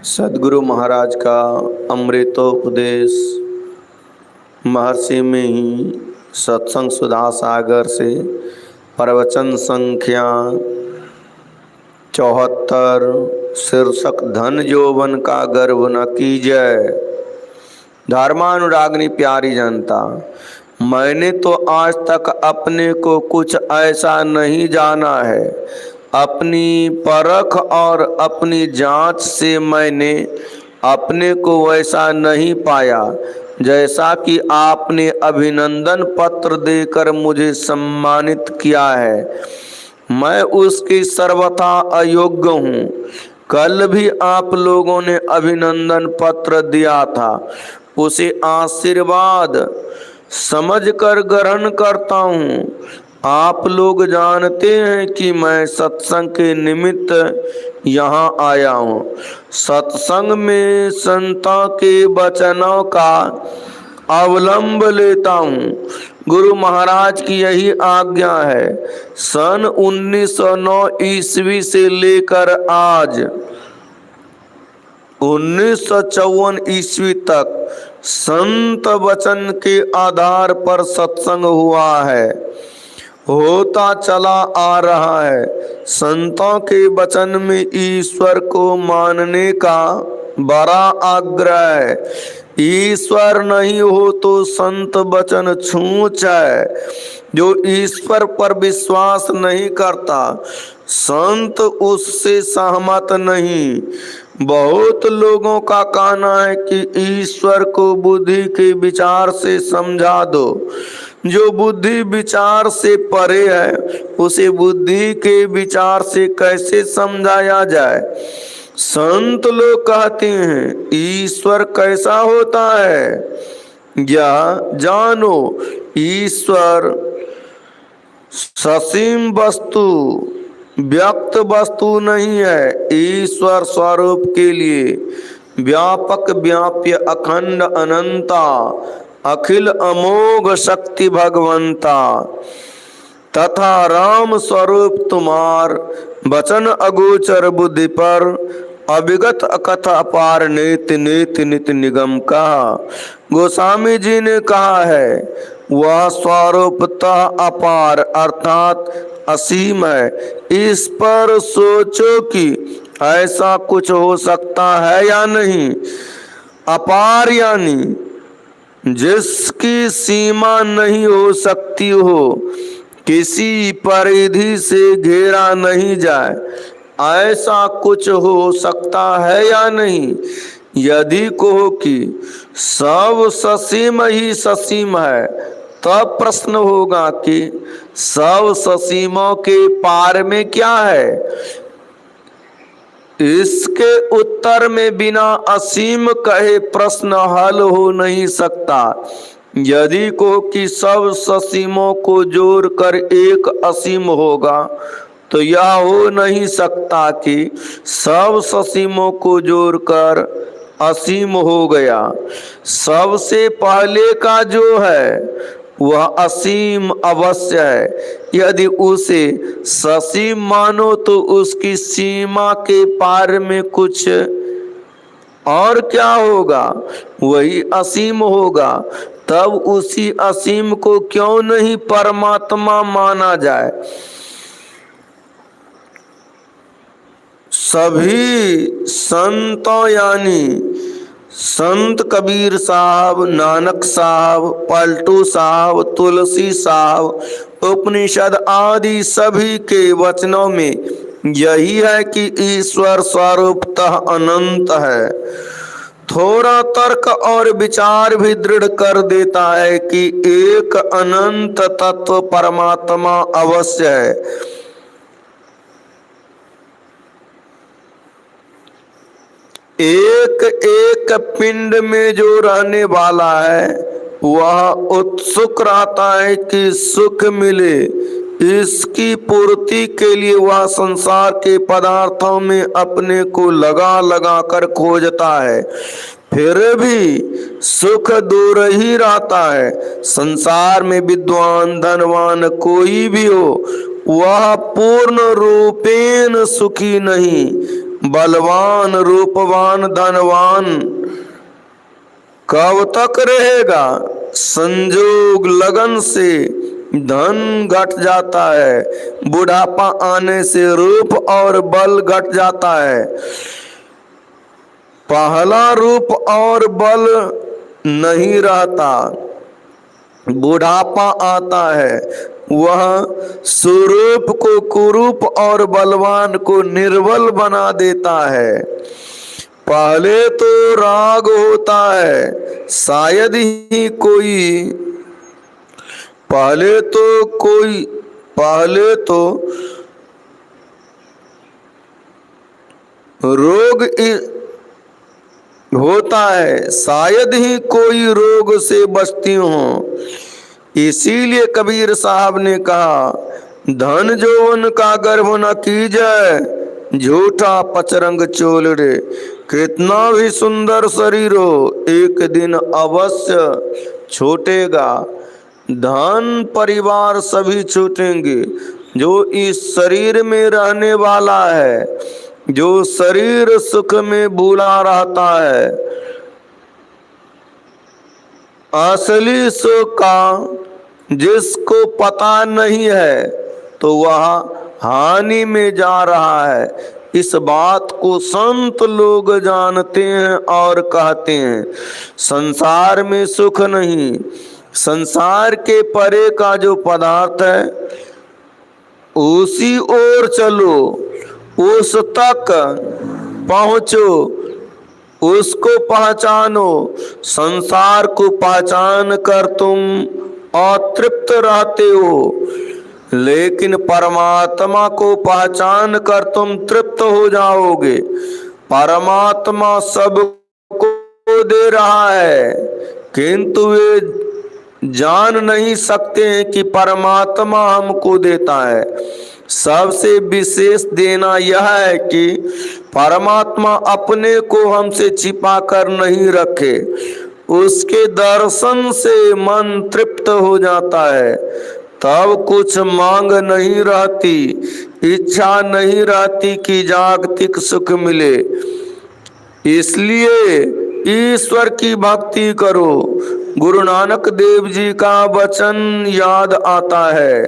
सदगुरु महाराज का अमृतोपदेश महर्षि में ही सत्संग सुधा सागर से प्रवचन संख्या 74 शीर्षक धन यौवन का गर्व न कीजय। धर्मानुरागनी प्यारी जनता, मैंने तो आज तक अपने को कुछ ऐसा नहीं जाना है। अपनी परख और अपनी जांच से मैंने अपने को वैसा नहीं पाया जैसा कि आपने अभिनंदन पत्र देकर मुझे सम्मानित किया है। मैं उसके सर्वथा अयोग्य हूँ। कल भी आप लोगों ने अभिनंदन पत्र दिया था, उसे आशीर्वाद समझकर ग्रहण करता हूँ। आप लोग जानते हैं कि मैं सत्संग के निमित्त यहाँ आया हूँ। सत्संग में संतों के वचनों का अवलंब लेता हूँ। गुरु महाराज की यही आज्ञा है। सन 1909 ईस्वी से लेकर आज 1954 ईस्वी तक संत वचन के आधार पर सत्संग हुआ है, होता चला आ रहा है। संतों के वचन में ईश्वर को मानने का बड़ा आग्रह है। ईश्वर नहीं हो तो संत वचन छूछ है। जो ईश्वर पर विश्वास नहीं करता, संत उससे सहमत नहीं। बहुत लोगों का कहना है कि ईश्वर को बुद्धि के विचार से समझा दो। जो बुद्धि विचार से परे है, उसे बुद्धि के विचार से कैसे समझाया जाए। संत लोग कहते हैं ईश्वर कैसा होता है। या जानो, ईश्वर ससीम वस्तु, व्यक्त वस्तु नहीं है। ईश्वर स्वरूप के लिए व्यापक, व्याप्य, अखंड, अनंता, अखिल अमोघ शक्ति भगवंता तथा राम स्वरूप तुम्हार वचन अगोचर बुद्धि पर अविगत अकथ अपार नेति नेति नित निगम कहा। गोस्वामी जी ने कहा है वह स्वरूपतः अपार अर्थात असीम है। इस पर सोचो कि ऐसा कुछ हो सकता है या नहीं। अपार यानी जिसकी सीमा नहीं हो सकती हो, किसी परिधि से घेरा नहीं जाए, ऐसा कुछ हो सकता है या नहीं। यदि कहो कि सब ससीम ही ससीम है, तब प्रश्न होगा कि सब ससीमों के पार में क्या है। इसके उत्तर में बिना असीम कहे प्रश्न हल हो नहीं सकता। यदि को कि सब ससीमों को जोड़कर एक असीम होगा, तो यह हो नहीं सकता कि सब ससीमों को जोड़कर असीम हो गया। सबसे पहले का जो है वह असीम अवश्य है। यदि उसे ससीम मानो तो उसकी सीमा के पार में कुछ और क्या होगा, वही असीम होगा। तब उसी असीम को क्यों नहीं परमात्मा माना जाए। सभी संतों यानी संत कबीर साहब, नानक साहब, पलटू साहब, तुलसी साहब, उपनिषद आदि सभी के वचनों में यही है कि ईश्वर स्वरूपतः अनंत है। थोड़ा तर्क और विचार भी दृढ़ कर देता है कि एक अनंत तत्व परमात्मा अवश्य है। एक एक पिंड में जो रहने वाला है वह उत्सुक रहता है कि सुख मिले। इसकी पूर्ति के लिए वह संसार के पदार्थों में अपने को लगा लगा कर खोजता है, फिर भी सुख दूर ही रहता है। संसार में विद्वान धनवान कोई भी हो, वह पूर्ण रूपेण सुखी नहीं। बलवान, रूपवान, धनवान कब तक रहेगा? संजोग लगन से धन घट जाता है, बुढ़ापा आने से रूप और बल घट जाता है। पहला रूप और बल नहीं रहता, बुढ़ापा आता है, वह स्वरूप को कुरूप और बलवान को निर्बल बना देता है। पहले तो राग होता है, शायद ही कोई पहले तो रोग होता है, शायद ही कोई रोग से बचती हो। इसीलिए कबीर साहब ने कहा, धन जौवन का गर्भ न कीजिए, झूठा पचरंग चोल रे। कितना भी सुंदर शरीर हो, एक दिन अवश्य छूटेगा। धन परिवार सभी छूटेंगे। जो इस शरीर में रहने वाला है, जो शरीर सुख में भूला रहता है, असली सुख का जिसको पता नहीं है, तो वह हानि में जा रहा है। इस बात को संत लोग जानते हैं और कहते हैं, संसार में सुख नहीं, संसार के परे का जो पदार्थ है उसी ओर चलो, उस तक पहुंचो, उसको पहचानो। संसार को पहचान कर तुम अतृप्त रहते हो, लेकिन परमात्मा को पहचान कर तुम तृप्त हो जाओगे। परमात्मा सबको दे रहा है, किंतु वे जान नहीं सकते हैं कि परमात्मा हमको देता है। सबसे विशेष देना यह है कि परमात्मा अपने को हमसे छिपा कर नहीं रखे। उसके दर्शन से मन तृप्त हो जाता है, तब कुछ मांग नहीं रहती, इच्छा नहीं रहती कि जागतिक सुख मिले। इसलिए ईश्वर की भक्ति करो। गुरु नानक देव जी का वचन याद आता है,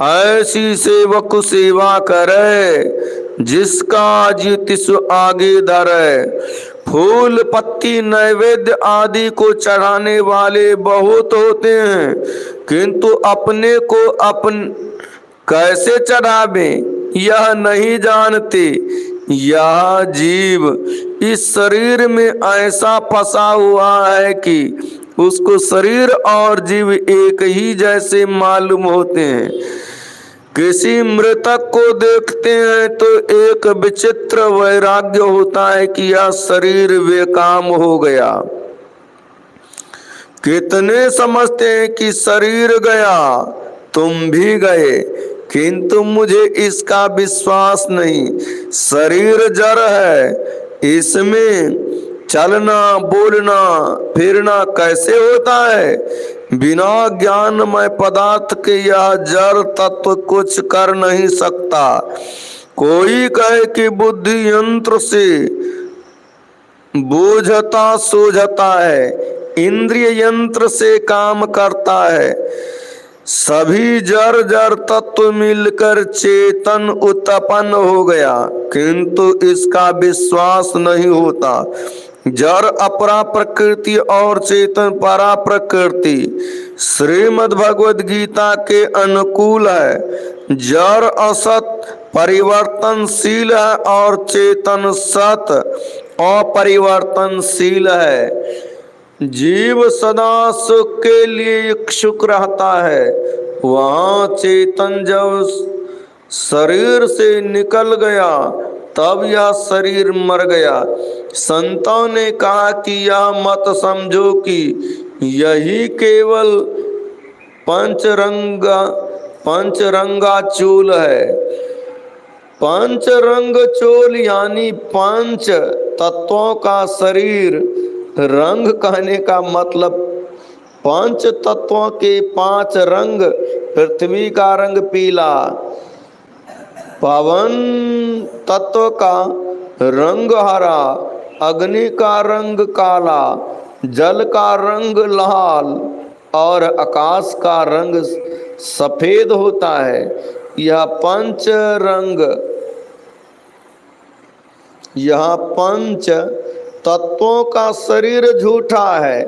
ऐसी सेवक सेवा करे, जिसका जितिसु आगे धरे। फूल पत्ती नैवेद्य आदि को चढ़ाने वाले बहुत होते हैं, किंतु अपने को कैसे चढ़ावे यह नहीं जानते। यह जीव इस शरीर में ऐसा फंसा हुआ है कि उसको शरीर और जीव एक ही जैसे मालूम होते हैं। किसी मृतक को देखते हैं तो एक विचित्र वैराग्य होता है कि यह शरीर बेकाम हो गया। कितने समझते हैं कि शरीर गया, तुम भी गए, किंतु मुझे इसका विश्वास नहीं। शरीर जड़ है, इसमें चलना बोलना फिरना कैसे होता है? बिना ज्ञानमय पदार्थ के यह जड़ तत्व कुछ कर नहीं सकता। कोई कहे कि बुद्धि यंत्र से बूझता सूझता है, इंद्रिय यंत्र से काम करता है। सभी जड़ जड़ तत्व मिलकर चेतन उत्पन्न हो गया, किंतु इसका विश्वास नहीं होता। जड़ अपरा प्रकृति और चेतन परा प्रकृति श्रीमद् भगवद गीता के अनुकूल है। जड़ असत परिवर्तनशील है और चेतन सत अपरिवर्तनशील है। जीव सदा सुख के लिए इच्छुक रहता है। वहाँ चेतन जब शरीर से निकल गया तब यह शरीर मर गया। संतों ने कहा कि यह मत समझो कि यही केवल पंचरंगा चूल है। पंचरंग चोल यानी पांच तत्वों का शरीर। रंग कहने का मतलब पांच तत्वों के पांच रंग। पृथ्वी का रंग पीला, पवन तत्व का रंग हरा, अग्नि का रंग काला, जल का रंग लाल और आकाश का रंग सफेद होता है। यह पंच रंग, यह पंच तत्वों का शरीर झूठा है,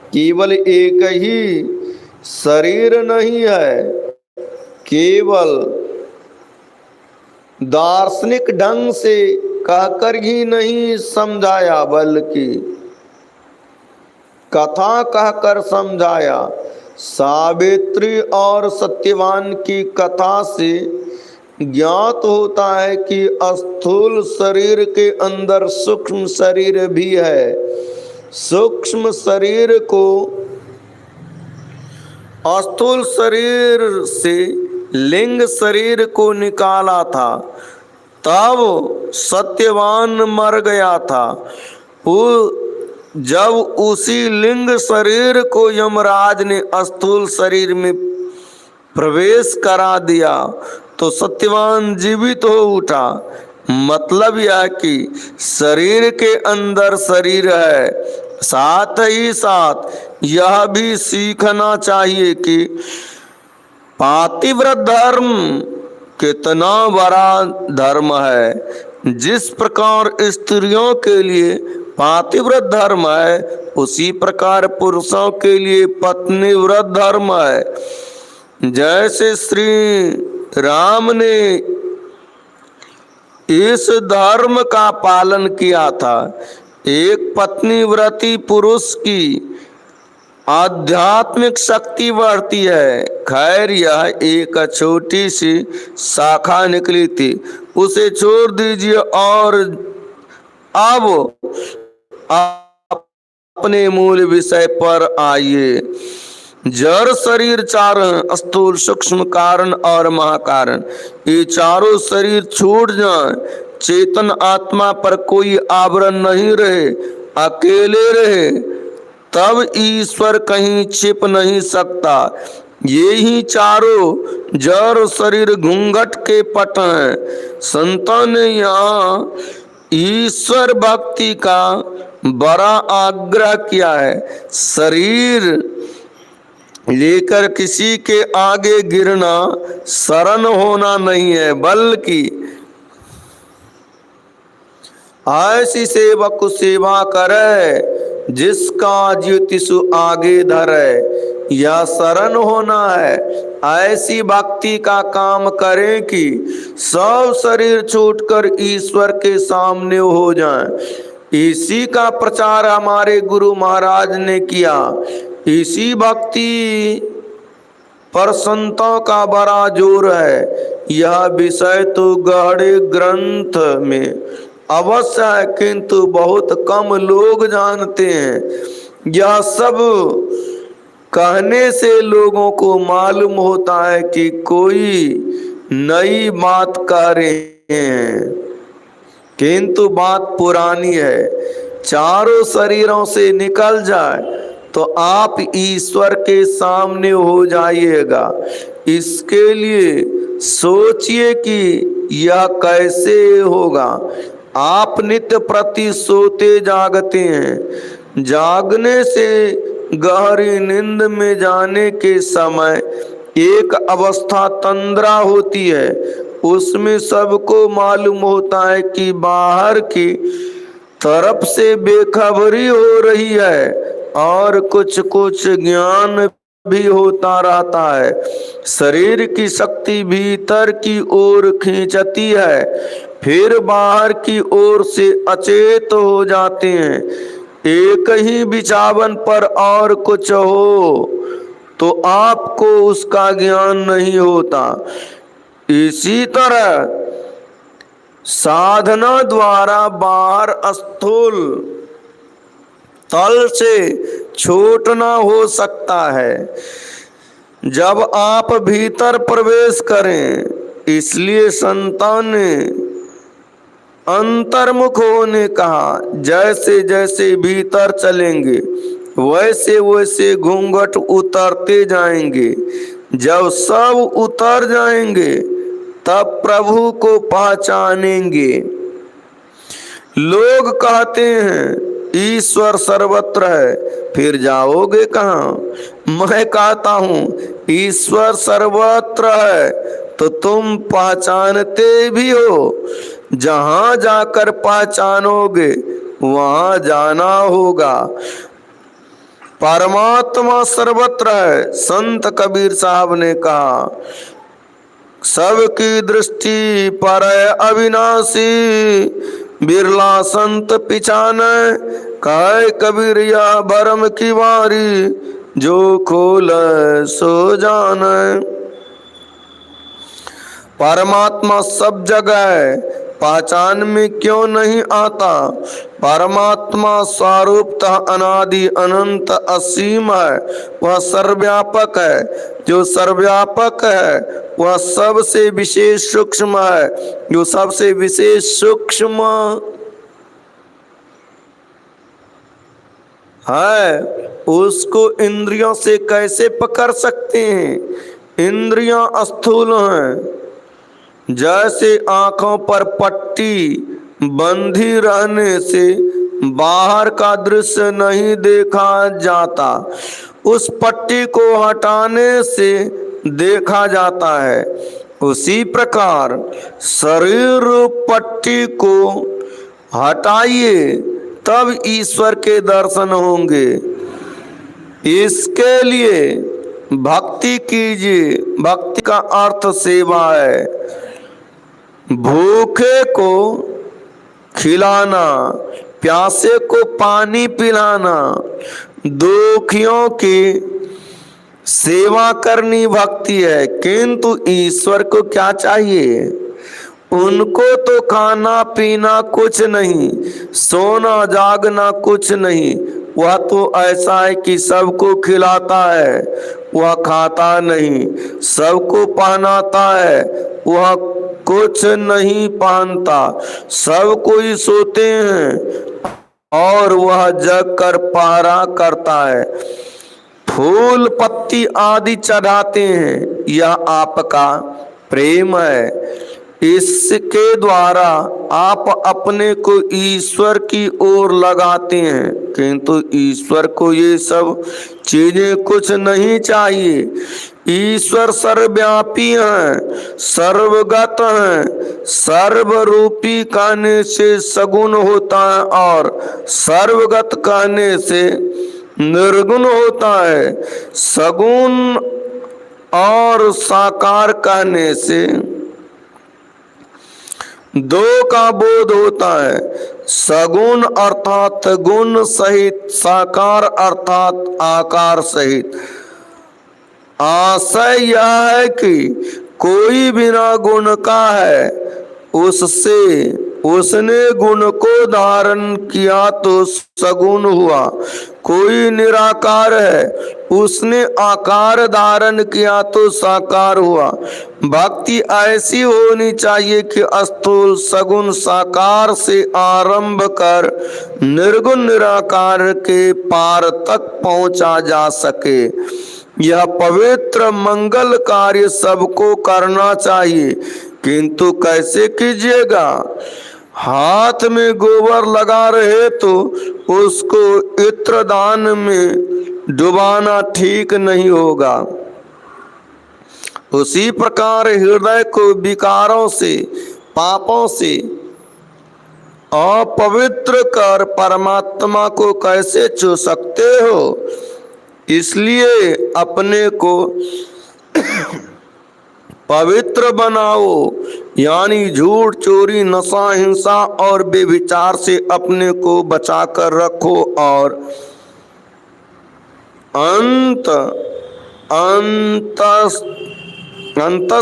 केवल एक ही शरीर नहीं है। केवल दार्शनिक ढंग से कहकर ही नहीं समझाया, बल्कि कथा कहकर समझाया। सावित्री और सत्यवान की कथा से ज्ञात होता है कि स्थूल शरीर के अंदर सूक्ष्म शरीर भी है। सूक्ष्म शरीर को स्थूल शरीर से लिंग शरीर को निकाला था, तब सत्यवान मर गया था। जब उसी लिंग शरीर को यमराज ने स्थूल शरीर में प्रवेश करा दिया तो सत्यवान जीवित हो उठा। मतलब यह कि शरीर के अंदर शरीर है। साथ ही साथ यह भी सीखना चाहिए कि पातिव्रत धर्म कितना बड़ा धर्म है। जिस प्रकार स्त्रियों के लिए पातिव्रत धर्म है, उसी प्रकार पुरुषों के लिए पत्नीव्रत धर्म है। जैसे श्री राम ने इस धर्म का पालन किया था, एक पत्नीव्रती पुरुष की आध्यात्मिक शक्ति बढ़ती है। खैर, यह एक छोटी सी शाखा निकली थी, उसे छोड़ दीजिए और अब अपने मूल विषय पर आइए। जड़ शरीर चार हैं, स्थूल, सूक्ष्म, कारण और महाकारण। ये चारों शरीर छूट जाएं, चेतन आत्मा पर कोई आवरण नहीं रहे, अकेले रहे, तब ईश्वर कहीं छिप नहीं सकता। ये ही चारों जड़ शरीर घूंघट के पट हैं। संतों ने यहाँ ईश्वर भक्ति का बड़ा आग्रह किया है। शरीर लेकर किसी के आगे गिरना शरण होना नहीं है, बल्कि ऐसी सेवक को सेवा करे जिसका ज्योतिषु आगे धरे। यह शरण होना है। ऐसी भक्ति का काम करें कि सब शरीर छूटकर ईश्वर के सामने हो जाएं। इसी का प्रचार हमारे गुरु महाराज ने किया। इसी भक्ति पर संतों का बड़ा जोर है। यह विषय तो गहरे ग्रंथ में अवश्य है, किंतु बहुत कम लोग जानते हैं। यह सब कहने से लोगों को मालूम होता है कि कोई नई बात कह रहे हैं, किंतु बात पुरानी है। चारों शरीरों से निकल जाए तो आप ईश्वर के सामने हो जाइएगा। इसके लिए सोचिए कि यह कैसे होगा। आप नित्य प्रति सोते जागते हैं। जागने से गहरी नींद में जाने के समय एक अवस्था तंद्रा होती है। उसमें सबको मालूम होता है कि बाहर की तरफ से बेखबरी हो रही है और कुछ कुछ ज्ञान भी होता रहता है। शरीर की शक्ति भीतर की ओर खींचती है, फिर बाहर की ओर से अचेत हो जाते हैं। एक ही बिछावन पर और कुछ हो तो आपको उसका ज्ञान नहीं होता। इसी तरह साधना द्वारा बाहर स्थूल तल से छूटना हो सकता है जब आप भीतर प्रवेश करें। इसलिए संतान ने अंतर्मुख होने कहा। जैसे जैसे भीतर चलेंगे वैसे वैसे घूंघट उतरते जाएंगे। जब सब उतर जाएंगे तब प्रभु को पहचानेंगे। लोग कहते हैं ईश्वर सर्वत्र है, फिर जाओगे कहाँ? मैं कहता हूँ ईश्वर सर्वत्र है तो तुम पहचानते भी हो, जहाँ जाकर पहचानोगे वहाँ जाना होगा। परमात्मा सर्वत्र है। संत कबीर साहब ने कहा, सबकी दृष्टि पर अविनाशी, बिरला संत पिछाने, कहे कबीर यह भरम की बारी, जो खोल सो जाने। परमात्मा सब जगह है, पहचान में क्यों नहीं आता? परमात्मा स्वरूपतः अनादि अनंत असीम है, वह सर्वव्यापक है। जो सर्वव्यापक है वह सबसे विशेष सूक्ष्म है। जो सबसे विशेष सूक्ष्म है उसको इंद्रियों से कैसे पकड़ सकते हैं? इंद्रियां स्थूल हैं। जैसे आंखों पर पट्टी बंधी रहने से बाहर का दृश्य नहीं देखा जाता, उस पट्टी को हटाने से देखा जाता है। उसी प्रकार शरीर पट्टी को हटाइए तब ईश्वर के दर्शन होंगे। इसके लिए भक्ति कीजिए। भक्ति का अर्थ सेवा है। भूखे को खिलाना, प्यासे को पानी पिलाना, दुखियों की सेवा करनी भक्ति है। किंतु ईश्वर को क्या चाहिए? उनको तो खाना पीना कुछ नहीं, सोना जागना कुछ नहीं। वह तो ऐसा है कि सबको खिलाता है, वह खाता नहीं। सबको पहनाता है, वह कुछ नहीं पहनता। सब कोई सोते हैं और वह जग कर पहरा करता है। फूल पत्ती आदि चढ़ाते हैं, यह आपका प्रेम है। इसके द्वारा आप अपने को ईश्वर की ओर लगाते हैं, किंतु ईश्वर को ये सब चीजें कुछ नहीं चाहिए। ईश्वर सर्वव्यापी हैं, सर्वगत हैं। सर्वरूपी कहने से सगुण होता है और सर्वगत कहने से निर्गुण होता है। सगुण और साकार कहने से दो का बोध होता है। सगुण अर्थात गुण सहित, साकार अर्थात आकार सहित। आशय यह है कि कोई बिना गुण का है, उसने गुण को धारण किया तो सगुण हुआ। कोई निराकार है, उसने आकार धारण किया तो साकार हुआ। भक्ति ऐसी होनी चाहिए कि स्थूल सगुण साकार से आरंभ कर निर्गुण निराकार के पार तक पहुंचा जा सके। यह पवित्र मंगल कार्य सबको करना चाहिए, किंतु कैसे कीजिएगा? हाथ में गोबर लगा रहे तो उसको इत्र दान में डुबाना ठीक नहीं होगा। उसी प्रकार हृदय को विकारों से, पापों से अपवित्र कर परमात्मा को कैसे छू सकते हो? इसलिए अपने को पवित्र बनाओ, यानी झूठ, चोरी, नशा, हिंसा और बेविचार से अपने को बचाकर रखो और अंत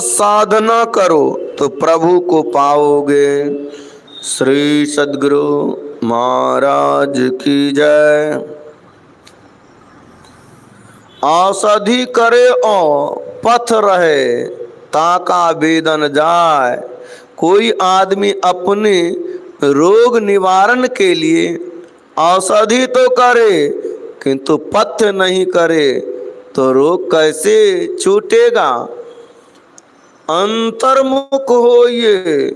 साधना करो तो प्रभु को पाओगे। श्री सद्गुरु महाराज की जय। औषधि करे और पथ रहे, ताका वेदन जाए। कोई आदमी अपने रोग निवारण के लिए औषधि तो करे, किंतु पथ्य नहीं करे तो रोग कैसे छूटेगा? अंतर्मुख होइए,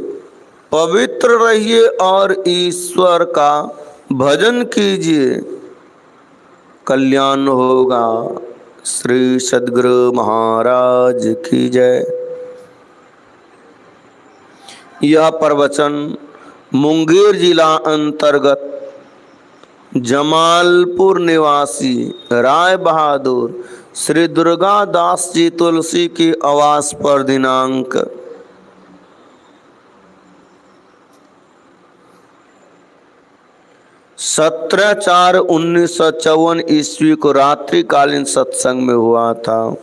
पवित्र रहिए और ईश्वर का भजन कीजिए, कल्याण होगा। श्री सद्गुरु महाराज की जय। यह प्रवचन मुंगेर जिला अंतर्गत जमालपुर निवासी राय बहादुर श्री दुर्गा दास जी तुलसी के आवास पर दिनांक 17/4/1954 ईस्वी को रात्रिकालीन सत्संग में हुआ था।